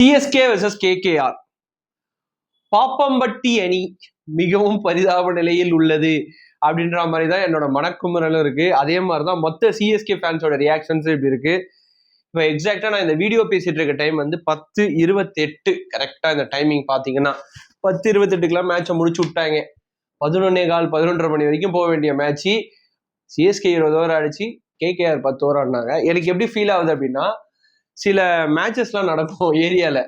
CSK versus KKR. Pappampatti அணி மிகவும் பரிதாப நிலையில் உள்ளது அப்படின்ற மாதிரி தான் என்னோட மனக்குமுறலும் இருக்கு. அதே மாதிரிதான் மொத்த சிஎஸ்கே ஃபேன்ஸோட ரியாக்ஷன்ஸ் இப்படி இருக்கு. இப்போ எக்ஸாக்டா நான் இந்த வீடியோ பேசிட்டு இருக்க டைம் வந்து 10:28 கரெக்டா இந்த டைமிங் பாத்தீங்கன்னா 10:28க்குலாம் மேட்சை முடிச்சு விட்டாங்க. 11:15 11:30 மணி வரைக்கும் போக வேண்டிய மேட்ச் சிஎஸ்கே 20 ஓவர் ஆடிச்சு, கேகேஆர் 10 ஓவர் ஆடினாங்க. எனக்கு எப்படி ஃபீல் ஆகுது அப்படின்னா, சில மேட்சஸ்லாம் நடக்கும் ஏரியால,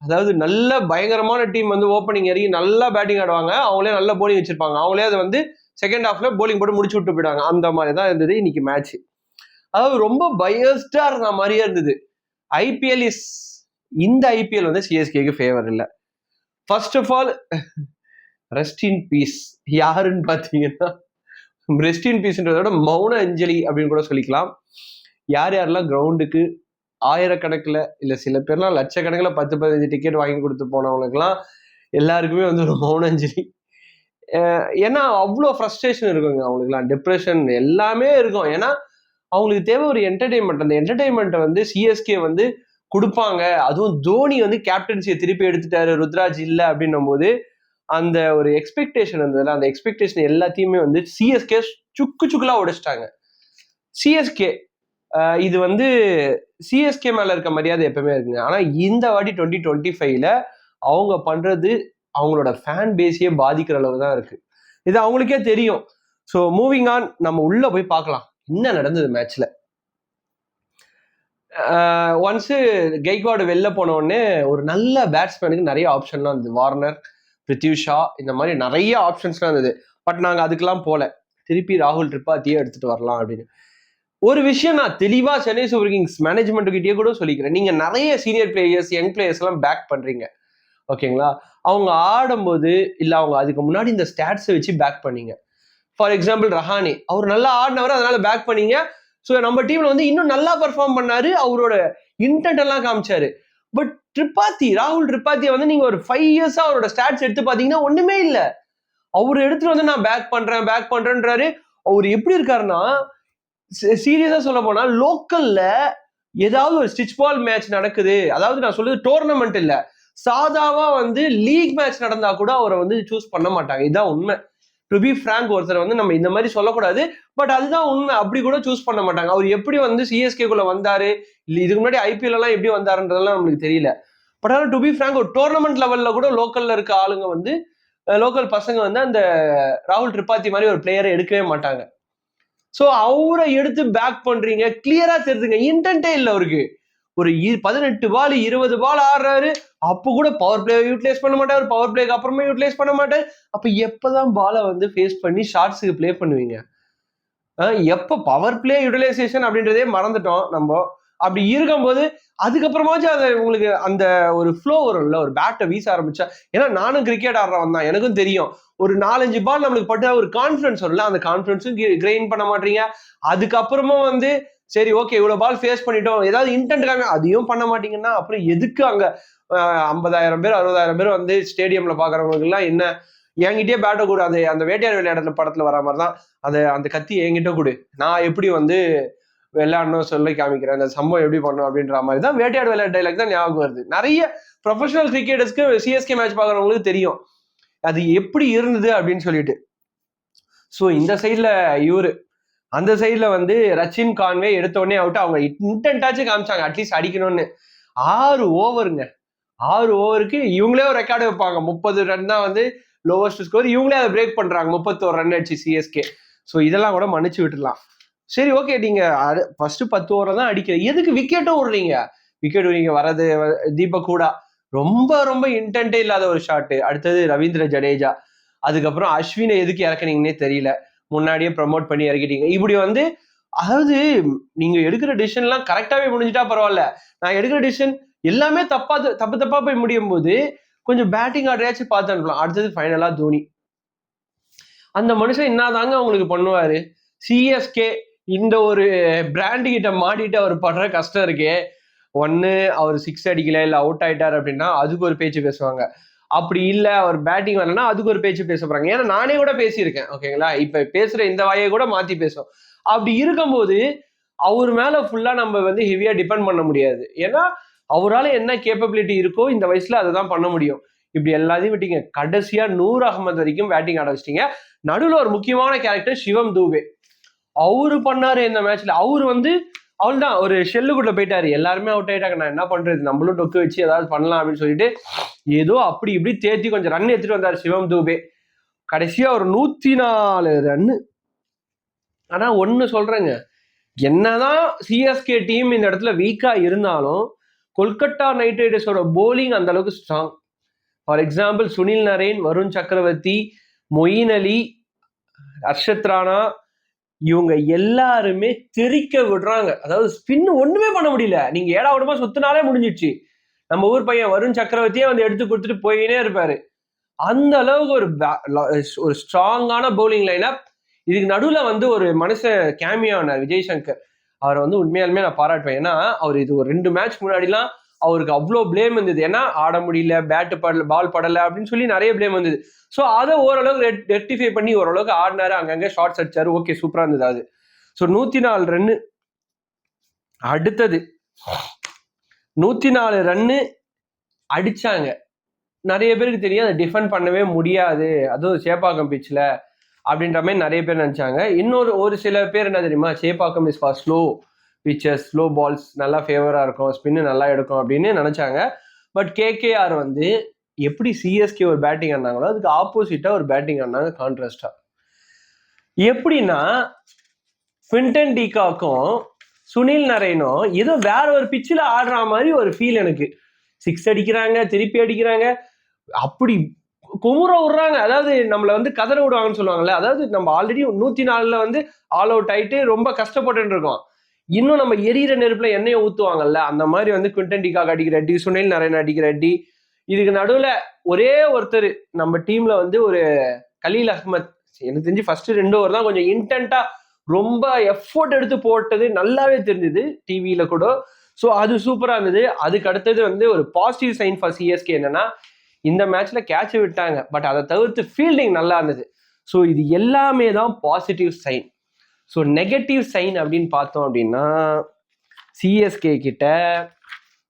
அதாவது நல்ல பயங்கரமான டீம் வந்து ஓப்பனிங் இறங்கி நல்லா பேட்டிங் ஆடுவாங்க, அவங்களே நல்ல போலிங் வச்சிருப்பாங்க, அவங்களே அதை வந்து செகண்ட் ஹாஃப்ல போலிங் போட்டு முடிச்சு விட்டு போயிடுவாங்க. அந்த மாதிரி தான் இருந்தது இன்னைக்கு மேட்ச். அதாவது ரொம்ப பயஸ்டா இருந்த மாதிரியே இருந்தது. ஐபிஎல் இஸ் இந்த ஐபிஎல் வந்து சிஎஸ்கேக்கு ஃபேவர் இல்லை. First of all rest in peace. யாருன்னு பாத்தீங்கன்னா, ரெஸ்ட் இன் பீஸ்ன்றதோட மௌன அஞ்சலி அப்படின்னு கூட சொல்லிக்கலாம். யார் யாரெல்லாம் கிரவுண்டுக்கு ஆயிரக்கணக்கில் இல்லை சில பேர்லாம் லட்சக்கணக்கில் 10-15 டிக்கெட் வாங்கி கொடுத்து போனவங்களுக்குலாம் எல்லாருக்குமே வந்து ஒரு மௌன அஞ்சலி. ஏன்னா அவ்வளோ ஃப்ரஸ்ட்ரேஷன் இருக்குங்க அவங்களுக்குலாம், டிப்ரெஷன் எல்லாமே இருக்கும். ஏன்னா அவங்களுக்கு தேவை ஒரு என்டர்டெயின்மெண்ட். அந்த என்டர்டெயின்மெண்ட்டை வந்து சிஎஸ்கே வந்து கொடுப்பாங்க. அதுவும் தோனி வந்து கேப்டன்சியை திருப்பி எடுத்துட்டாரு, ருத்ராஜ் இல்லை அப்படின்னும் போது அந்த ஒரு எக்ஸ்பெக்டேஷன் இருந்ததுல, அந்த எக்ஸ்பெக்டேஷன் எல்லாத்தையுமே வந்து சிஎஸ்கே சுக்குலா உடைச்சிட்டாங்க. சிஎஸ்கே இது வந்து சிஎஸ்கே மேல இருக்க மரியாதை எப்பவுமே இருக்குங்க. ஆனா இந்த வாட்டி 2025ல அவங்க பண்றது அவங்களோட ஃபேன் பேஸையே பாதிக்கிற அளவு தான் இருக்கு. இது அவங்களுக்கே தெரியும். ஸோ மூவிங் ஆன், நம்ம உள்ள போய் பார்க்கலாம் என்ன நடந்தது மேட்ச்ல. ஒன்ஸ் கெய்க்வாட் வெளில போன உடனே ஒரு நல்ல பேட்ஸ்மேனுக்கு நிறைய ஆப்ஷன்லாம் இருந்தது. வார்னர், பிருத்வி ஷா, இந்த மாதிரி நிறைய ஆப்ஷன்ஸ்லாம் இருந்தது. பட் நாங்கள் அதுக்கெல்லாம் போல, திருப்பி ராகுல் திரிபாத்தியே எடுத்துட்டு வரலாம் அப்படின்னு. ஒரு விஷயம் நான் தெளிவா சென்னை சூப்பர் கிங்ஸ் மேனேஜ்மெண்ட் கிட்டே கூட சொல்லிக்கிறேன். நீங்க நிறைய சீனியர் பிளேயர்ஸ், யங் பிளேயர்ஸ் எல்லாம் பேக் பண்றீங்க, ஓகேங்களா? அவங்க ஆடும்போது இல்ல அவங்க அதுக்கு முன்னாடி இந்த ஸ்டாட்ஸை வச்சு பேக் பண்ணீங்க. ஃபார் எக்ஸாம்பிள் ரஹானே, அவர் நல்லா ஆடினவர், அதனால பேக் பண்ணீங்க. ஸோ நம்ம டீம்ல வந்து இன்னும் நல்லா பெர்ஃபார்ம் பண்ணாரு, அவரோட இன்டென்ட் எல்லாம் காமிச்சாரு. பட் திரிபாத்தி, ராகுல் திரிபாத்தியை வந்து நீங்க ஒரு 5 இயர்ஸா அவரோட ஸ்டாட்ஸ் எடுத்து பாத்தீங்கன்னா ஒண்ணுமே இல்லை. அவர் எடுத்துட்டு வந்து நான் பேக் பண்றேன்றாரு. அவர் எப்படி இருக்காருன்னா, சீரியஸா சொல்ல போனா லோக்கல்ல ஏதாவது ஒரு ஸ்டிச் பால் மேட்ச் நடக்குது, அதாவது நான் சொல்றது டோர்னமெண்ட் இல்ல, சாதாவா வந்து லீக் மேட்ச் நடந்தா கூட அவரை வந்து சூஸ் பண்ண மாட்டாங்க. இதுதான் உண்மை. டு பி ஃப்ராங்க், ஒருத்தர் வந்து நம்ம இந்த மாதிரி சொல்லக்கூடாது, பட் அதுதான் உண்மை. அப்படி கூட சூஸ் பண்ண மாட்டாங்க. அவர் எப்படி வந்து சிஎஸ்கேக்குள்ள வந்தாரு, இல்ல இதுக்கு முன்னாடி ஐபிஎல் எல்லாம் எப்படி வந்தாருன்றதெல்லாம் நம்மளுக்கு தெரியல. பட் ஆனால் டு பி ஃப்ராங்க், ஒரு டோர்னமெண்ட் லெவல்ல கூட லோக்கல்ல இருக்க ஆளுங்க வந்து, லோக்கல் பசங்க வந்து அந்த ராகுல் திரிபாத்தி மாதிரி ஒரு பிளேயரை எடுக்கவே மாட்டாங்க. ஸோ அவரை எடுத்து பேக் பண்றீங்க, கிளியரா தெரியுதுங்க இன்டென்ட்டே இல்லை அவருக்கு. ஒரு 18 பால் 20 பால் ஆடுறாரு, அப்போ கூட பவர் பிளே யூட்டிலைஸ் பண்ண மாட்டாரு, பவர் பிளேக்கு அப்புறமே யூட்டிலைஸ் பண்ண மாட்டாரு. அப்ப எப்பதான் பாலை வந்து ஃபேஸ் பண்ணி ஷார்ட்ஸுக்கு பிளே பண்ணுவீங்க? எப்போ பவர் பிளே யூட்டிலைசேஷன் அப்படின்றதே மறந்துட்டோம் நம்ம. அப்படி இருக்கும்போது அதுக்கப்புறமாச்சும் அதை உங்களுக்கு அந்த ஒரு ஃப்ளோ வரும்ல, ஒரு பேட்டை வீச ஆரம்பிச்சா. ஏன்னா நானும் கிரிக்கெட் ஆடுறவன் தான், எனக்கும் தெரியும். ஒரு 4-5 பால் நம்மளுக்கு பட்ட ஒரு கான்ஃபிடன்ஸ் வரும்ல, அந்த கான்ஃபிடன்ஸும் கெயின் பண்ண மாட்டீங்க. அதுக்கப்புறமா வந்து சரி ஓகே இவ்வளவு பால் ஃபேஸ் பண்ணிட்டோம், ஏதாவது இன்டென்ட் காமி, அதையும் பண்ண மாட்டீங்கன்னா அப்புறம் எதுக்கு அங்க 50,000 பேர் 60,000 பேர் வந்து ஸ்டேடியம்ல பாக்குறவங்களுக்கு எல்லாம் என்ன, என்கிட்டயே பேட்டை கூட அந்த வேட்டையாடு விளையாடுற படத்துல வர மாதிரிதான், அந்த கத்தி என்கிட்ட கொடு, நான் எப்படி வந்து விளையாடணும் சொல்லி காமிக்கிறேன், அந்த சம்பவம் எப்படி பண்ணும் அப்படின்ற மாதிரி தான் வேட்டையாடு விளையாட்டு டைலாக் தான் ஞாபகம் வருது. நிறைய ப்ரொஃபஷனல் கிரிக்கெட்டர்ஸ்க்கு சிஎஸ்கே மேட்ச் பாக்குறவங்களுக்கு தெரியும் அது எப்படி இருந்தது அப்படின்னு சொல்லிட்டு. ஸோ இந்த சைட்ல இவரு, அந்த சைட்ல வந்து ரச்சின் கான்வே எடுத்த உடனே அவுட். அவங்க இன்டென்ட்டாச்சும் காமிச்சாங்க அட்லீஸ்ட் அடிக்கணும்னு. 6 ஓவருங்க, 6 ஓவருக்கு இவங்களே ஒரு ரெக்கார்டு வைப்பாங்க. 30 ரன் தான் வந்து லோவஸ்ட் ஸ்கோர், இவங்களே அதை பிரேக் பண்றாங்க, 31 ரன் அடிச்சு சிஎஸ்கே. ஸோ இதெல்லாம் கூட மன்னிச்சு விட்டுலாம். சரி ஓகே, நீங்க ஃபர்ஸ்ட் 10 ஓவர் தான் அடிக்கிற, எதுக்கு விக்கெட்டும் விடுறீங்க? விக்கெட் விடுறீங்க வர்றது தீபக் கூட ரொம்ப ரொம்ப இன்டென்ட்டே இல்லாத ஒரு ஷாட். அடுத்தது ரவீந்திர ஜடேஜா, அதுக்கப்புறம் அஸ்வினை எதுக்கு இறக்குனீங்கன்னே தெரியல, முன்னாடியே ப்ரமோட் பண்ணி இறக்கிட்டீங்க. இப்படி வந்து அதாவது நீங்க எடுக்கிற டிசிஷன் எல்லாம் கரெக்டாவே முடிஞ்சிட்டா பரவாயில்ல, நான் எடுக்கிற டிசிஷன் எல்லாமே தப்பா போய் முடியும் போது கொஞ்சம் பேட்டிங் ஆர்டரையாச்சும் பார்த்து அனுப்பலாம். அடுத்தது ஃபைனலா தோனி, அந்த மனுஷன் என்னதாங்க உங்களுக்கு பண்ணுவாரு? சிஎஸ்கே இந்த ஒரு பிராண்டு கிட்ட மாட்டிட்டு அவர் படுற கஷ்டம் இருக்கே. ஒன்னு அவர் 6 அடிக்கல, இல்ல அவுட் ஆயிட்டார் அப்படின்னா அதுக்கு ஒரு பேச்சு பேசுவாங்க. அப்படி இல்ல அவர் பேட்டிங் வரலன்னா அதுக்கு ஒரு பேச்சு பேச போறாங்க. ஏன்னா நானே கூட பேசியிருக்கேன், ஓகேங்களா? இப்ப பேசுற இந்த வாயை கூட மாத்தி பேசும். அப்படி இருக்கும்போது அவர் மேல ஃபுல்லா நம்ம வந்து ஹெவியா டிபெண்ட் பண்ண முடியாது. ஏன்னா அவரால் என்ன கேப்பபிலிட்டி இருக்கோ இந்த வயசுல அதை தான் பண்ண முடியும். இப்படி எல்லாத்தையும் விட்டீங்க, கடைசியா நூர் அகமது வரைக்கும் பேட்டிங் ஆட வச்சிட்டீங்க. நடுவில் ஒரு முக்கியமான கேரக்டர் சிவம் தூபே, அவரு பண்ணாரு இந்த மேட்ச்ல. அவரு வந்து அவள்தான் ஒரு ஷெல்லுக்குள்ள போயிட்டாரு, எல்லாருமே அவுட் ஆயிட்டாங்க, நான் என்ன பண்றது, நம்மளும் டொக்கு வச்சு ஏதாவது பண்ணலாம் அப்படின்னு சொல்லிட்டு ஏதோ அப்படி இப்படி தேத்தி கொஞ்சம் ரன் எடுத்துட்டு வந்தாரு சிவம் தூபே. கடைசியா ஒரு 104 ரன்னு. ஆனா ஒன்னு சொல்றேங்க, என்னதான் சிஎஸ்கே டீம் இந்த இடத்துல வீக்கா இருந்தாலும் கொல்கத்தா நைட் ரைடர்ஸோட போலிங் அந்த அளவுக்கு strong. For example Sunil Naren, Varun சக்கரவர்த்தி, மொயின் அலி, ஹர்ஷத் ராணா, இவங்க எல்லாருமே தெரிக்க விடுறாங்க. அதாவது ஸ்பின் ஒண்ணுமே பண்ண முடியல, நீங்க 7 விடமா சுத்தினாலே முடிஞ்சிச்சு. நம்ம ஊர் பையன் வருண் சக்கரவர்த்தியே வந்து எடுத்து கொடுத்துட்டு போயினே இருப்பாரு. அந்த அளவுக்கு ஒரு ஸ்ட்ராங்கான பவுலிங் லைனப். இதுக்கு நடுவுல வந்து ஒரு மனுஷன் கேமியோ ஆனார், விஜய் சங்கர். அவரை வந்து உண்மையாலுமே நான் பாராட்டுவேன். ஏன்னா அவர் இது ஒரு 2 மேட்ச் முன்னாடிலாம் அவருக்கு அவ்வளோ பிளேம் இருந்தது. ஏன்னா ஆட முடியல, பேட்டு படல, பால் படலை அப்படின்னு சொல்லி நிறைய பிளேம் வந்தது. ஸோ அதை ஓரளவுக்கு ரெக்டிஃபை பண்ணி ஓரளவுக்கு ஆடினாரு, அங்கங்கே ஷார்ட்ஸ் அடிச்சாரு, ஓகே சூப்பரா இருந்தது அது. So 104 run. அடுத்தது 104 ரன்னு அடிச்சாங்க. நிறைய பேருக்கு தெரியும் அதை டிஃபெண்ட் பண்ணவே முடியாது, அதுவும் சேப்பாக்கம் பிச்சில் அப்படின்ற மாதிரி நிறைய பேர் நினைச்சாங்க. ஒரு சில பேர் என்ன தெரியுமா, Chepauk is for slow pitches, slow balls, நல்லா ஃபேவரா இருக்கும், ஸ்பின்னு நல்லா எடுக்கும் அப்படின்னு நினைச்சாங்க. பட் கேகேஆர் வந்து எப்படி சிஎஸ்கே ஒரு பேட்டிங் ஆனாங்களோ அதுக்கு ஆப்போசிட்டா ஒரு பேட்டிங் ஆனாங்க கான்ட்ராஸ்டா. எப்படின்னா குவிண்டன் டி காக்கும் சுனில் நரேனும் ஏதோ வேற ஒரு பிச்சில் ஆடுற மாதிரி ஒரு ஃபீல் எனக்கு. 6 அடிக்கிறாங்க, திருப்பி அடிக்கிறாங்க, அப்படி குமுற விடுறாங்க. அதாவது நம்மளை வந்து கதற விடுவாங்கன்னு சொல்லுவாங்கல்ல, அதாவது நம்ம ஆல்ரெடி 104 வந்து ஆல் அவுட் ஆயிட்டு ரொம்ப கஷ்டப்பட்டு இருக்கோம், இன்னும் நம்ம எரியிற நெருப்புல எண்ணெயை ஊத்துவாங்கல்ல, அந்த மாதிரி வந்து குவிண்டன் டி காக் அடிக்கிற அடி, சுனில் நரேன் அடிக்கிற அடி. இதுக்கு நடுவுல ஒரே ஒருத்தர் நம்ம டீம்ல வந்து ஒரு கலீல் அஹ்மத், எனக்கு தெரிஞ்சு ஃபர்ஸ்ட் 2 ஓவர் தான் கொஞ்சம் இன்டென்ட்டா ரொம்ப எஃபோர்ட் எடுத்து போட்டது நல்லாவே தெரிஞ்சது டிவியில கூட. ஸோ அது சூப்பரா இருந்தது. அதுக்கு அடுத்தது வந்து ஒரு பாசிட்டிவ் சைன் ஃபார் சிஎஸ்கே என்னன்னா, இந்த மேட்ச்ல கேட்ச் விட்டாங்க, பட் அதை தவிர்த்து ஃபீல்டிங் நல்லா இருந்தது. ஸோ இது எல்லாமே தான் positive sign. So negative sign அப்படின்னு பார்த்தோம் அப்படின்னா, சிஎஸ்கே கிட்ட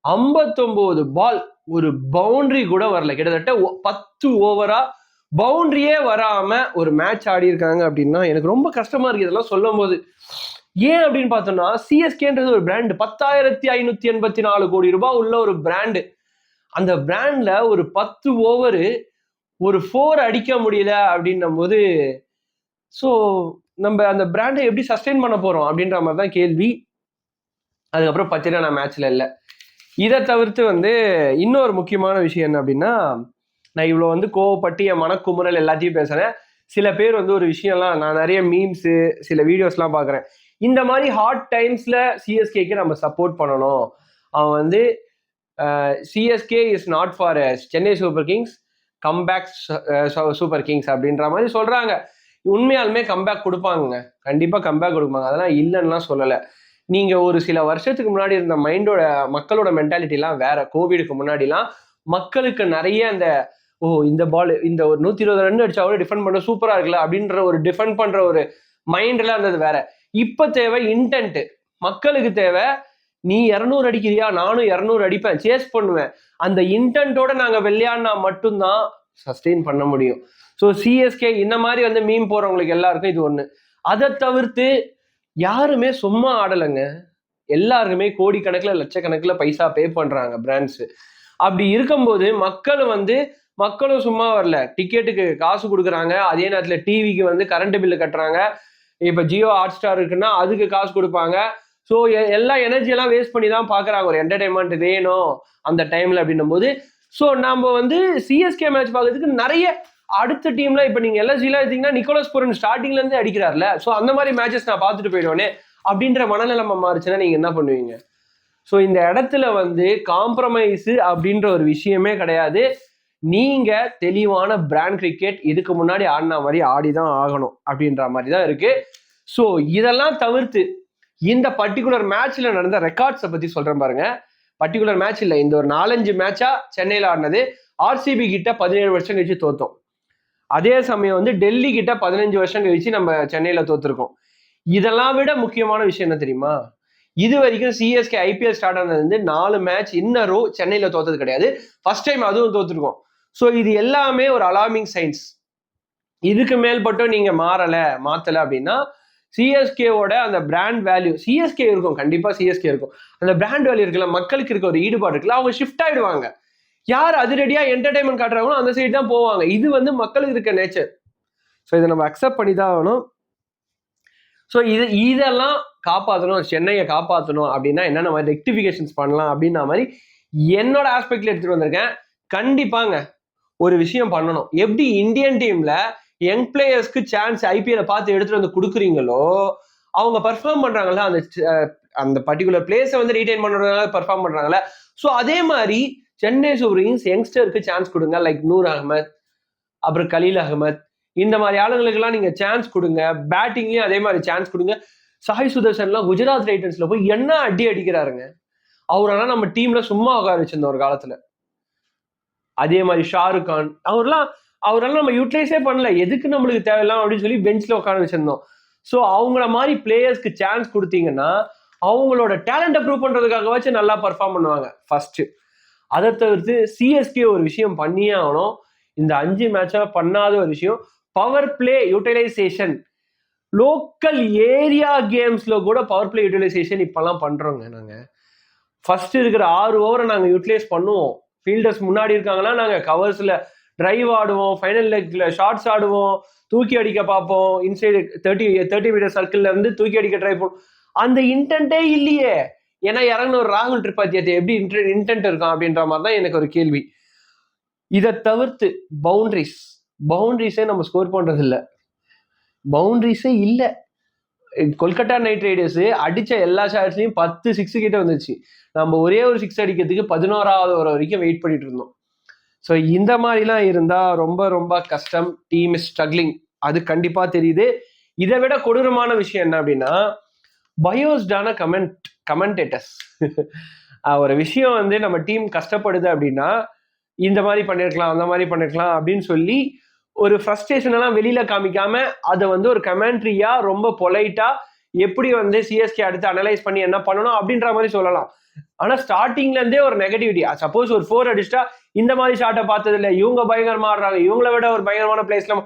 59 பால் ஒரு பவுண்டரி கூட வரல. கிட்டத்தட்ட 10 ஓவரா பவுண்டரியே வராம ஒரு மேட்ச் ஆடி இருக்காங்க அப்படின்னா எனக்கு ரொம்ப கஷ்டமா இருக்கு இதெல்லாம் சொல்லும் போது. ஏன் அப்படின்னு பார்த்தோம்னா, சிஎஸ்கேன்றது ஒரு பிராண்ட், 10,584 கோடி ரூபாய் உள்ள ஒரு பிராண்டு. அந்த பிராண்ட்ல ஒரு 10 ஓவரு ஒரு 4 அடிக்க முடியல அப்படின்னும் போது, ஸோ நம்ம அந்த பிராண்டை எப்படி சஸ்டெயின் பண்ண போறோம் அப்படின்ற மாதிரி தான் கேள்வி. அதுக்கப்புறம் பார்த்தீங்கன்னா நான் மேட்ச்ல இல்லை. இதை தவிர்த்து வந்து இன்னொரு முக்கியமான விஷயம் என்ன அப்படின்னா, நான் இவ்வளோ வந்து கோவப்பட்டு என் மனக்குமுறல் எல்லாத்தையும் பேசுறேன். சில பேர் வந்து ஒரு விஷயம்லாம், நான் நிறைய மீம்ஸு சில வீடியோஸ்லாம் பார்க்குறேன், இந்த மாதிரி ஹார்ட் டைம்ஸ்ல சிஎஸ்கேக்கு நம்ம சப்போர்ட் பண்ணணும். அவன் வந்து CSK is not for Chennai super Kings, comeback super Kings அப்படின்ற மாதிரி சொல்றாங்க. உண்மையாலுமே கம்பேக் கொடுப்பாங்க, கண்டிப்பா கம்பேக் கொடுப்பாங்க, அதெல்லாம் இல்லைன்னுலாம் சொல்லலை. நீங்க ஒரு சில வருஷத்துக்கு முன்னாடி இருந்த மைண்டோட மக்களோட மென்டாலிட்டிலாம் வேற. கோவிடுக்கு முன்னாடிலாம் மக்களுக்கு நிறைய அந்த இந்த பால் இந்த ஒரு 120 ரன் அடிச்சா கூட டிஃபெண்ட் பண்ண சூப்பரா இருக்குல்ல அப்படின்ற ஒரு டிஃபெண்ட் பண்ற ஒரு மைண்ட்லாம் இருந்தது வேற. இப்ப தேவை இன்டென்ட். மக்களுக்கு தேவை நீ 200 அடிக்கிறியா, நானும் 200 அடிப்பேன், சேஸ் பண்ணுவேன். அந்த இன்டென்ட்டோட நாங்க விளையாடினா மட்டும்தான் சஸ்டெயின் பண்ண முடியும். ஸோ சிஎஸ்கே இந்த மாதிரி வந்து மீம் போறவங்களுக்கு எல்லாருக்கும் இது ஒண்ணு. அதை தவிர்த்து யாருமே சும்மா ஆடலைங்க, எல்லாருக்குமே கோடிக்கணக்கில் லட்சக்கணக்கில் பைசா பே பண்றாங்க பிராண்ட்ஸ். அப்படி இருக்கும்போது மக்களும் சும்மா வரல, டிக்கெட்டுக்கு காசு கொடுக்குறாங்க, அதே நேரத்தில் டிவிக்கு வந்து கரண்ட் பில்லு கட்டுறாங்க. இப்போ ஜியோ ஹாட் ஸ்டார் இருக்குன்னா அதுக்கு காசு கொடுப்பாங்க. ஸோ எல்லா எனர்ஜியெல்லாம் வேஸ்ட் பண்ணி தான் பார்க்குறாங்க, ஒரு என்டர்டைன்மெண்ட் வேணும் அந்த டைம்ல அப்படின்னும் போது. ஸோ நம்ம வந்து சிஎஸ்கே மேட்ச் பார்க்கறதுக்கு நிறைய அடுத்த டீம்ல இப்போ நீங்க எல்எஸ்ஜிலாம் எடுத்தீங்கன்னா நிக்கோலஸ் பூரன் ஸ்டார்டிங்ல இருந்தே அடிக்கிறார்ல. ஸோ அந்த மாதிரி மேட்சஸ் நான் பார்த்துட்டு போயிடுவேனே அப்படின்ற மனநிலைமை மாறுச்சுன்னா நீங்க என்ன பண்ணுவீங்க? ஸோ இந்த இடத்துல வந்து காம்ப்ரமைஸ் அப்படின்ற ஒரு விஷயமே கிடையாது. நீங்க தெளிவான பிராண்ட் கிரிக்கெட் இதுக்கு முன்னாடி ஆடின மாதிரி ஆடிதான் ஆகணும் அப்படின்ற மாதிரி தான் இருக்கு. ஸோ இதெல்லாம் தவிர்த்து இந்த பர்டிகுலர் மேட்ச்ல நடந்த ரெக்கார்ட்ஸை பத்தி சொல்றேன் பாருங்க. பர்டிகுலர் மேட்ச் இல்லை, இந்த ஒரு 4-5 மேட்சா சென்னையில் ஆடினது. ஆர்சிபி கிட்ட 17 வருஷம் கழிச்சு தோத்தோம். அதே சமயம் வந்து டெல்லி கிட்ட 15 வருஷம் கழிச்சு நம்ம சென்னையில தோத்துருக்கோம். இதெல்லாம் விட முக்கியமான விஷயம் என்ன தெரியுமா? இது வரைக்கும் சிஎஸ்கே ஐபிஎல் ஸ்டார்ட் ஆனது 4 மேட்ச் இன்னரோ சென்னையில தோத்தது கிடையாது. ஃபர்ஸ்ட் டைம் அதுவும் தோத்துருக்கோம். ஸோ இது எல்லாமே ஒரு அலார்மிங் சைன்ஸ். இதுக்கு மேல்பட்டும் நீங்க மாத்தல அப்படின்னா சிஎஸ்கேவோட அந்த பிராண்ட் வேல்யூ, சிஎஸ்கே இருக்கும், கண்டிப்பா சிஎஸ்கே இருக்கும், அந்த பிராண்ட் வேல்யூ இருக்குல்ல, மக்களுக்கு இருக்க ஒரு ஈடுபாடு இருக்குல்ல, அவங்க ஷிஃப்ட் ஆயிடுவாங்க. யார் அதிரடியா என்டர்டைன்மெண்ட் காட்டுறாங்களோ அந்த சைடு தான் போவாங்க. இது மக்களுக்கு இருக்க நேச்சர். ஸோ இதை நம்ம அக்செப்ட் பண்ணி தான் ஆகணும். ஸோ இதெல்லாம் காப்பாற்றணும், சென்னையை காப்பாற்றணும் அப்படின்னா என்னென்ன மாதிரி ரெக்டிஃபிகேஷன்ஸ் பண்ணலாம் அப்படின்னா மாதிரி என்னோட ஆஸ்பெக்ட்ல எடுத்துட்டு வந்திருக்கேன். கண்டிப்பாங்க ஒரு விஷயம் பண்ணணும். எப்படி இந்தியன் டீம்ல யங் பிளேயர்ஸ்க்கு சான்ஸ் ஐபிஎல் பார்த்து எடுத்துட்டு வந்து கொடுக்குறீங்களோ, அவங்க பர்ஃபார்ம் பண்றாங்கல்ல, அந்த பர்டிகுலர் பிளேஸை ரீடைன் பண்றதுனால பர்ஃபார்ம் பண்றாங்கல்ல. ஸோ அதே மாதிரி சென்னை சூப்பர் கிங்ஸ் யங்ஸ்டருக்கு சான்ஸ் கொடுங்க. லைக் நூர் அகமத், அப்புறம் கலீல் அகமத், இந்த மாதிரி ஆளுங்களுக்கெல்லாம் நீங்க சான்ஸ் கொடுங்க. பேட்டிங்லயும் அதே மாதிரி சான்ஸ் கொடுங்க. சாய் சுதர்சன்லாம் குஜராத் டைட்டன்ஸ்ல போய் என்ன அடிக்கிறாருங்க. அவரெல்லாம் நம்ம டீம்ல சும்மா உட்கார வச்சிருந்தோம் ஒரு காலத்துல. அதே மாதிரி ஷாருக் கான், அவரெல்லாம் நம்ம யூட்டிலைஸே பண்ணல. எதுக்கு நம்மளுக்கு தேவையில்லாம் அப்படின்னு சொல்லி பெஞ்ச்ல உட்கார வச்சிருந்தோம். ஸோ அவங்கள மாதிரி பிளேயர்ஸ்க்கு சான்ஸ் கொடுத்தீங்கன்னா அவங்களோட டேலண்ட்டை ப்ரூவ் பண்றதுக்காகவாச்சும் நல்லா பர்ஃபார்ம் பண்ணுவாங்க ஃபர்ஸ்ட். அதை தவிர்த்து சிஎஸ்கே ஒரு விஷயம் பண்ணியே ஆகணும். இந்த 5 மேட்சா பண்ணாத ஒரு விஷயம், power play utilisation. Local area கேம்ஸ்ல கூட பவர் பிளே யூட்டிலைசேஷன் இப்பெல்லாம் பண்றோங்க. நாங்க ஃபர்ஸ்ட் இருக்கிற 6 ஓவரை நாங்க யூட்டிலைஸ் பண்ணுவோம். ஃபீல்டர்ஸ் முன்னாடி இருக்காங்கன்னா நாங்க கவர்ஸ்ல டிரைவ் ஆடுவோம், ஃபைனல் லெக்ல ஷார்ட்ஸ் ஆடுவோம், தூக்கி அடிக்க பார்ப்போம், இன்சைடு 30 மீட்டர் சர்க்கிள்ல இருந்து தூக்கி அடிக்க ட்ரை பண்ணுவோம். அந்த இன்டென்ட்டே இல்லையே. ஏன்னா இறங்கின ஒரு ராகுல் திரிபாத்தியத்தை எப்படி இன்டென்ட் இருக்கும் அப்படின்ற மாதிரி தான் எனக்கு ஒரு கேள்வி. இதை தவிர்த்து பவுண்டரிஸே நம்ம ஸ்கோர் பண்றது இல்லை. பவுண்டரிஸே இல்லை. கொல்கத்தா நைட் ரைடர்ஸ் அடிச்ச எல்லா ஷாட்ஸ்லயும் 10 6 கிட்ட வந்துச்சு. நம்ம ஒரே ஒரு 6 அடிக்கிறதுக்கு 11வது ஓவர் வரைக்கும் வெயிட் பண்ணிட்டு இருந்தோம். ஸோ இந்த மாதிரிலாம் இருந்தா ரொம்ப ரொம்ப கஷ்டம். டீம் இஸ் ஸ்ட்ரகிளிங், அது கண்டிப்பா தெரியுது. இதை விட கொடூரமான விஷயம் என்ன அப்படின்னா, பயோஸ்டான கமெண்டேட்டர்ஸ். ஒரு விஷயம் நம்ம டீம் கஷ்டப்படுது அப்படின்னா இந்த மாதிரி பண்ணிருக்கலாம், அந்த மாதிரி பண்ணிருக்கலாம் அப்படின்னு சொல்லி ஒரு ஃப்ரஸ்ட்ரேஷன் எல்லாம் வெளியில காமிக்காம அதை ஒரு கமெண்ட்ரியா ரொம்ப பொலைட்டா எப்படி சிஎஸ்கே அடுத்து அனலைஸ் பண்ணி என்ன பண்ணணும் அப்படின்ற மாதிரி சொல்லலாம். ஆனா ஸ்டார்டிங்ல இருந்தே ஒரு நெகட்டிவிட்டி. சப்போஸ் ஒரு 4 அடிச்சிட்டா இந்த மாதிரி ஷாட்டை பார்த்தது இல்லை, இவங்க பயங்கரமா ஆடுறாங்க, இவங்கள விட ஒரு பயங்கரமான பிளேஸ்ல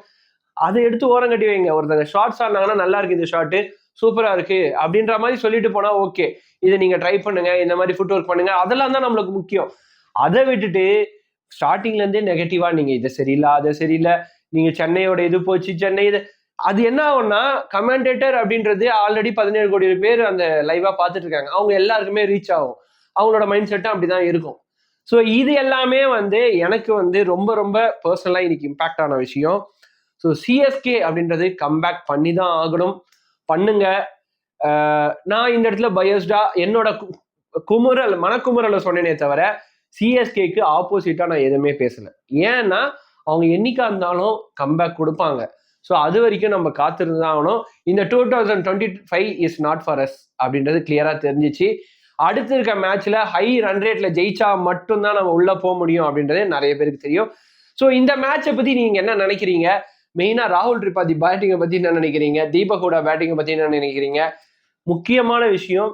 அதை எடுத்து ஓரம் கட்டி வைங்க. ஒருத்தங்க ஷார்ட்ஸ் ஆடினாங்கன்னா நல்லா இருக்கு, இந்த ஷாட்டு சூப்பரா இருக்கு அப்படின்ற மாதிரி சொல்லிட்டு போனா ஓகே, இதை நீங்க ட்ரை பண்ணுங்க, இந்த மாதிரி ஃபுட் ஒர்க் பண்ணுங்க, அதெல்லாம் தான் நம்மளுக்கு முக்கியம். அதை விட்டுட்டு ஸ்டார்டிங்ல இருந்தே நெகட்டிவா நீங்க இதை சரியில்லை, அதை சரியில்லை, நீங்க சென்னையோட இது போச்சு, சென்னை இது, அது என்ன ஆகும்னா கமெண்டேட்டர் அப்படின்றது ஆல்ரெடி 17 கோடி பேர் அந்த லைவா பார்த்துட்டு இருக்காங்க. அவங்க எல்லாருக்குமே ரீச் ஆகும். அவங்களோட மைண்ட் செட்டும் அப்படிதான் இருக்கும். ஸோ இது எல்லாமே எனக்கு ரொம்ப ரொம்ப பர்சனலா இன்னைக்கு இம்பாக்ட் ஆன விஷயம். ஸோ சிஎஸ்கே அப்படின்றது கம்பேக் பண்ணி தான் ஆகணும். பண்ணுங்க. நான் இந்த இடத்துல பயஸ்டா என்னோட மனக்குமுறலை சொன்னேனே தவிர சிஎஸ்கேக்கு ஆப்போசிட்டா நான் எதுவுமே பேசல. ஏன்னா அவங்க என்னைக்கா இருந்தாலும் கம்பேக் கொடுப்பாங்க. ஸோ அது வரைக்கும் நம்ம காத்திருந்து தான் ஆகணும். இந்த 2025 இஸ் நாட் ஃபார் அஸ் அப்படின்றது கிளியரா தெரிஞ்சிச்சு. அடுத்து இருக்க மேட்ச்ல ஹை ரன் ரேட்ல ஜெயிச்சா மட்டும்தான் நம்ம உள்ள போக முடியும் அப்படின்றது நிறைய பேருக்கு தெரியும். ஸோ இந்த மேட்சை பத்தி நீங்க என்ன நினைக்கிறீங்க? மெயினா ராகுல் திரிபாதி பேட்டிங்கை பத்தி என்ன நினைக்கிறீங்க? தீபக் ஹூடா பேட்டிங்கை பத்தி என்ன நினைக்கிறீங்க? முக்கியமான விஷயம்,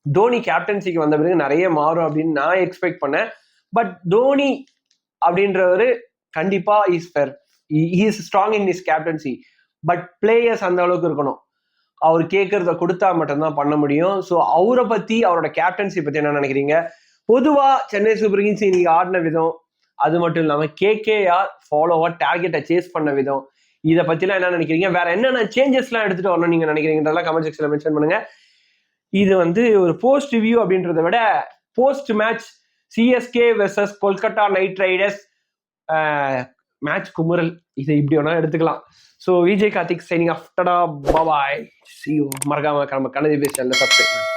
தோனி கேப்டன்சிக்கு வந்த பிறகு நிறைய மாறும் அப்படின்னு நான் எக்ஸ்பெக்ட் பண்ணேன். பட் தோனி அப்படின்றவரு கண்டிப்பா is strong in is captaincy. But players அந்த அளவுக்கு இருக்கணும். அவர் கேட்கறத கொடுத்தா மட்டும்தான் பண்ண முடியும். ஸோ அவரை பத்தி, அவரோட கேப்டன்சி பத்தி என்ன நினைக்கிறீங்க? பொதுவா சென்னை சூப்பர் கிங்ஸ் இன்னைக்கு ஆடின விதம், அது மட்டும் இல்லாம கேகேஆர் ஃபாலோவர் டார்கெட்டை சேஸ் பண்ண விதம், இதை பத்திலாம் என்ன நினைக்கிறீங்க? வேற என்னென்ன சேஞ்சஸ்லாம் எடுத்துட்டு வரணும் நீங்க நினைக்கிறீங்கன்றதெல்லாம் கமெண்ட் செக்ஷன்ல மென்ஷன் பண்ணுங்க. இது ஒரு போஸ்ட் ரிவ்யூ அப்படின்றத விட post match CSK versus Kolkata knight riders match குமுறல், இதை இப்படி வேணா எடுத்துக்கலாம். So Vijay Karthik signing off. Tata, bye, see you. மறக்காம நம்ம கனதி பேசல சப்ஸ்கிரைப்.